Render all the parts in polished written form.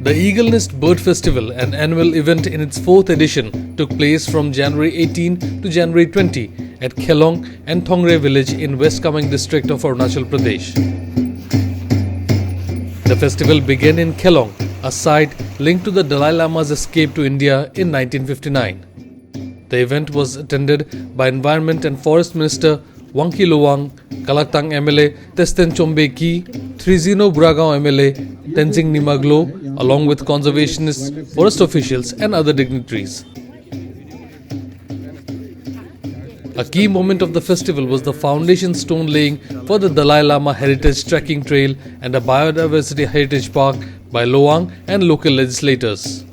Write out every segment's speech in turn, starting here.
The Eagle Nest Bird Festival, an annual event in its 4th edition, took place from January 18 to January 20 at Khelong and Thongre village in West Kameng district of Arunachal Pradesh. The festival began in Khelong, a site linked to the Dalai Lama's escape to India in 1959. The event was attended by Environment and Forest Minister Wangki Lowang, Kalaktang MLA Testen Chombe Ki, Trizino Buragaon MLA Tenzing Nimaglo, along with conservationists, forest officials and other dignitaries. A key moment of the festival was the foundation stone laying for the Dalai Lama Heritage Trekking Trail and a Biodiversity Heritage Park by Lowang and local legislators.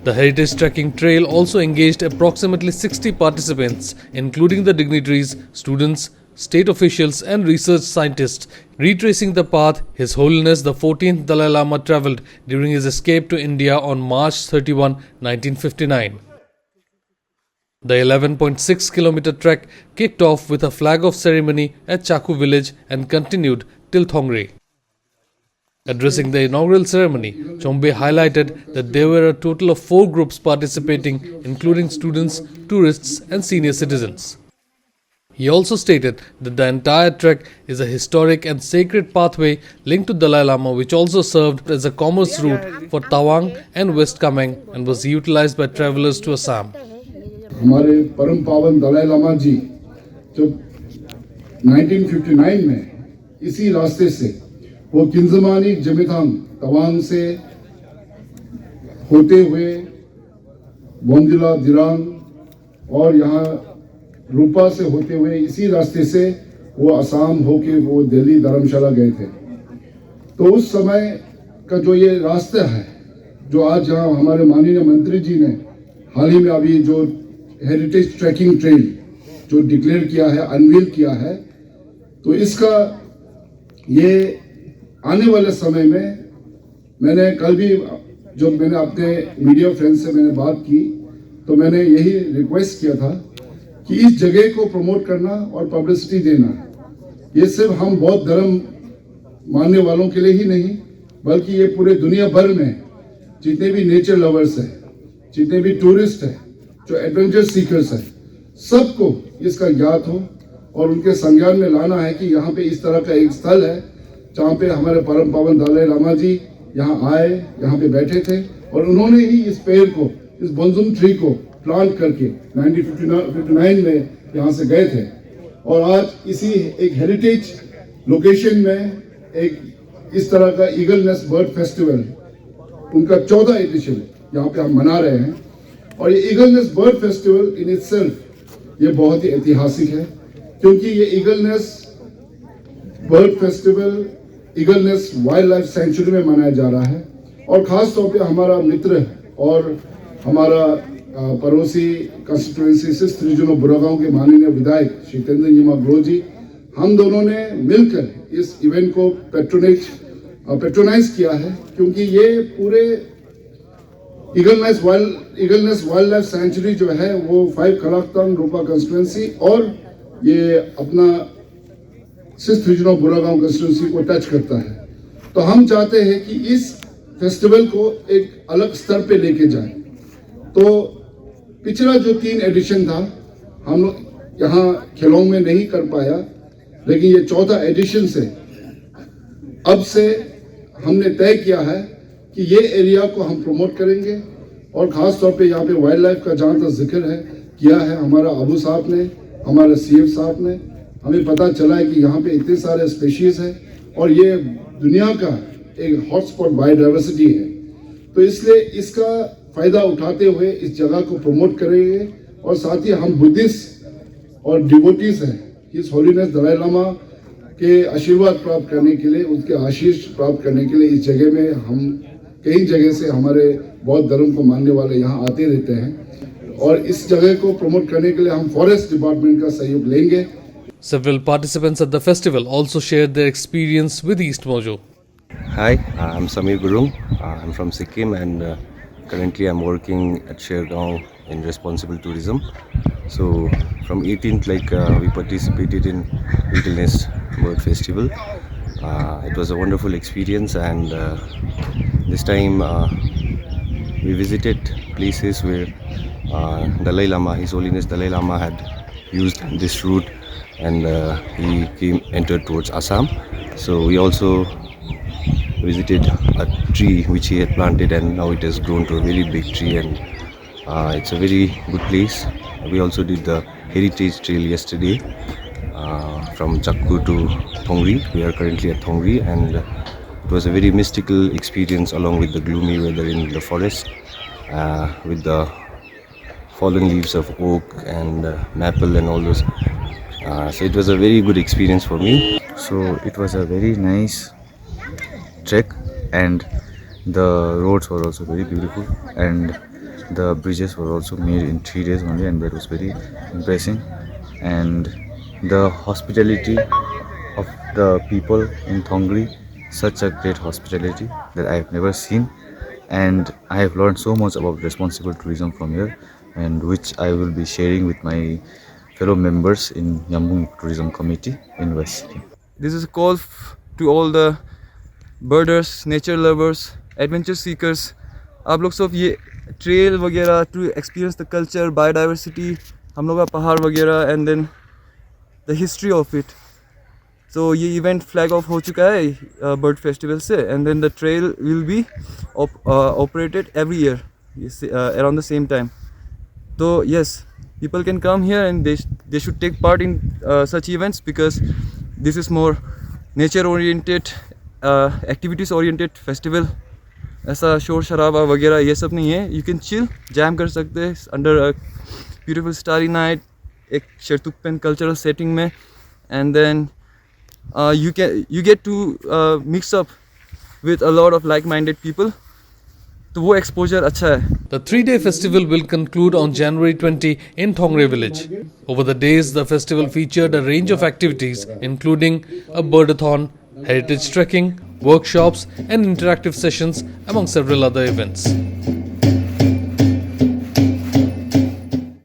The Heritage Trekking Trail also engaged approximately 60 participants, including the dignitaries, students, state officials and research scientists, retracing the path His Holiness the 14th Dalai Lama travelled during his escape to India on March 31, 1959. The 11.6 kilometer trek kicked off with a flag off ceremony at Chaku village and continued till Thongre. Addressing the inaugural ceremony, Chombe highlighted that there were a total of 4 groups participating, including students, tourists and senior citizens. He also stated that the entire trek is a historic and sacred pathway linked to Dalai Lama, which also served as a commerce route for Tawang and West Kameng and was utilized by travellers to Assam. हमारे परम पावन दलाई लामा जी जब 1959 में इसी रास्ते से वो किंजमानी जमेथांग तवांग से होते हुए बोमदिला दिरांग और यहाँ रूपा से होते हुए इसी रास्ते से वो असम होके वो दिल्ली धर्मशाला गए थे। तो उस समय का जो ये रास्ता है, जो आज यहाँ हमारे माननीय मंत्री जी ने हाल ही में अभी जो हेरिटेज ट्रैकिंग ट्रेल जो डिक्लेयर किया है, अनवील किया है, तो इसका ये आने वाले समय में मैंने कल भी जब मैंने अपने मीडिया फ्रेंड्स से मैंने बात की तो मैंने यही रिक्वेस्ट किया था कि इस जगह को प्रमोट करना और पब्लिसिटी देना, ये सिर्फ हम बौद्ध धर्म मानने वालों के लिए ही नहीं बल्कि ये पूरे दुनिया भर में जितने भी नेचर लवर्स हैं, जितने भी टूरिस्ट हैं, जो एडवेंचर सीकर्स हैं, सबको इसका ज्ञात हो और उनके संज्ञान में लाना है कि यहाँ पे इस तरह का एक स्थल है जहाँ पे हमारे परम पावन दलाई लामा जी यहाँ आए, यहाँ पे बैठे थे और उन्होंने ही इस पेड़ को, इस बंजुम ट्री को प्लांट करके 1959 में यहाँ से गए थे और आज इसी एक हेरिटेज लोकेशन में एक इस तरह का ईगल नेस्ट बर्ड फेस्टिवल उनका 14 एडिशन यहाँ पे हम मना रहे हैं। और ये eagle nest bird festival in itself ये बहुत ही ऐतिहासिक है क्योंकि ये eagle nest bird festival eagle nest wild life sanctuary में मनाया जा रहा है और खास तौर पे हमारा मित्र और हमारा पड़ोसी कंस्टिट्यूएंसी से त्रिजुनो बुरागांव के माननीय विधायक श्री तेंजिंग निमाग्लो जी, हम दोनों ने मिलकर इस इवेंट को पेट्रोनाइज किया है क्योंकि ये पूरे eagle nest wild life sanctuary जो है वो 5 कलाक्तांग रूपा कंस्टिट्यूएंसी और ये अपना सिस त्रिजुनो बुरागांव कंस्टिट्यूएंसी को टच करता है। तो हम चाहते हैं कि इस फेस्टिवल को एक अलग स्तर पे लेके जाए। तो पिछला जो 3 एडिशन था हम लोग यहाँ खेलोंग में नहीं कर पाया, लेकिन ये 14 एडिशन से अब से हमने तय किया है कि ये एरिया को हम प्रमोट करेंगे और ख़ास तौर पे यहाँ पे वाइल्ड लाइफ का जहाँ तक जिक्र है किया है हमारा अबू साहब ने, हमारे सीएम साहब ने, हमें पता चला है कि यहाँ पे इतने सारे स्पेशीज़ हैं और ये दुनिया का एक हॉटस्पॉट बायोडाइवर्सिटी है। तो इसलिए इसका फ़ायदा उठाते हुए इस जगह को प्रमोट करेंगे और साथ ही हम बुद्धिस्ट और डिवोटीज़ हैं, हिज होलीनेस दलाई लामा के आशीर्वाद प्राप्त करने के लिए, उनके आशीष प्राप्त करने के लिए इस जगह में हम कई जगह से हमारे बौद्ध धर्म को मानने वाले यहाँ आते रहते हैं और इस जगह को प्रमोट करने के लिए हम फॉरेस्ट डिपार्टमेंट का सहयोग लेंगे। Several participants at the festival also shared their experience with East Mojo. Hi, I'm Samir Gurung. I'm from Sikkim and currently I'm working at Shergaon in responsible tourism. So from 18th we participated in Eagle Nest Bird Festival It was a wonderful experience, and this time we visited places where Dalai Lama, His Holiness Dalai Lama, had used this route, and he entered towards Assam. So we also visited a tree which he had planted, and now it has grown to a very big tree, and it's a very good place. We also did the heritage trail yesterday from Chakku to Thongri. We are currently at Thongri, and it was a very mystical experience along with the gloomy weather in the forest, with the fallen leaves of oak and maple and all those. So it was a very good experience for me. So it was a very nice trek, and the roads were also very beautiful, and the bridges were also made in 3 days only, and that was very impressive. And the hospitality of the people in Thongri, such a great hospitality that I have never seen, and I have learned so much about responsible tourism from here, and which I will be sharing with my fellow members in Yambung Tourism Committee in West Sikkim. This is a call to all the birders, nature lovers, adventure seekers. आप लोग सब ये trail वगैरह to experience the culture, biodiversity, हम लोग का पहाड़ वगैरह, and then the history of it. So ये इवेंट फ्लैग ऑफ हो चुका है बर्ड फेस्टिवल से, and then the trail will be operated every year around the same time. So yes, people can come here and they should take part in such events, because this is more nature oriented, activities oriented festival. ऐसा शोर शराबा वगैरह ये सब नहीं है. You can chill, jam कर सकते हैं under a beautiful starry night, एक शेरतुकपेन cultural setting में, and then you get to mix up with a lot of like-minded people. तो वो exposure अच्छा है. The 3-day festival will conclude on January 20 in Thongre village. Over the days, the festival featured a range of activities, including a birdathon, heritage trekking, workshops, and interactive sessions, among several other events.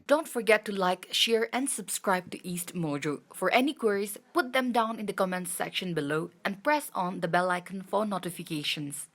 Don't forget to like, share, and subscribe to East Mojo. For any queries, put them down in the comments section below and press on the bell icon for notifications.